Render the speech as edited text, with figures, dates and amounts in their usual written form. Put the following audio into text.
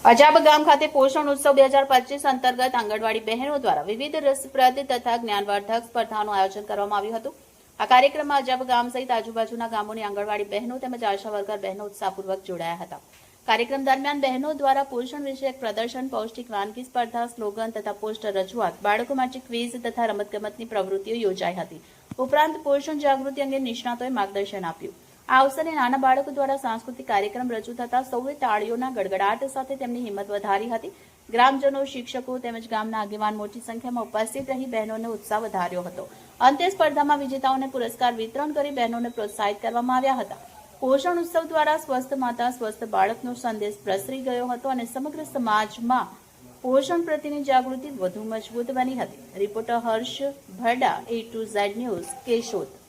અજાબ ગામ ખાતે પોષણ ઉત્સવ 2025 અંતર્ગત આંગણવાડી બહેનો દ્વારા વિવિધ રસપ્રદ તથા જ્ઞાનવર્ધક સ્પર્ધાનું આયોજન કરવામાં આવ્યું હતું। આ કાર્યક્રમમાં અજાબ ગામ સહિત આજુબાજુના ગામોની આંગણવાડી બહેનો તેમજ આશા વર્કર બહેનો ઉત્સાહપૂર્વક જોડાયા હતા। કાર્યક્રમ દરમિયાન બહેનો દ્વારા પોષણ વિષયક પ્રદર્શન, પૌષ્ટિક વાનગી સ્પર્ધા, સ્લોગન તથા પોસ્ટર રજૂઆત, બાળકો માટે ક્વિઝ તથા રમતગમતની પ્રવૃત્તિઓ યોજાઈ હતી। ઉપરાંત પોષણ જાગૃતિ અંગે નિષ્ણાતોએ માર્ગદર્શન આપ્યું। આ અવસરે નાના બાળકો દ્વારા સાંસ્કૃતિક કાર્યક્રમ રજૂ થતા સૌએ તાળીઓના ગડગડાટ સાથે તેમની હિંમત વધારી હતી। ગ્રામજનો, શિક્ષકો તેમજ ગામના આગેવાન મોટી સંખ્યામાં ઉપસ્થિત રહી બહેનોને ઉત્સાહ વધાર્યો હતો। અંતે સ્પર્ધામાં વિજેતાઓને પુરસ્કાર વિતરણ કરી બહેનોને પ્રોત્સાહિત કરવામાં આવ્યા હતા। પોષણ ઉત્સવ દ્વારા સ્વસ્થ માતા, સ્વસ્થ બાળકનો સંદેશ પ્રસરી ગયો હતો અને સમગ્ર સમાજમાં પોષણ પ્રત્યેની જાગૃતિ વધુ મજબૂત બની હતી। Reporter Harsh Bharda, A to Z news, Keshod.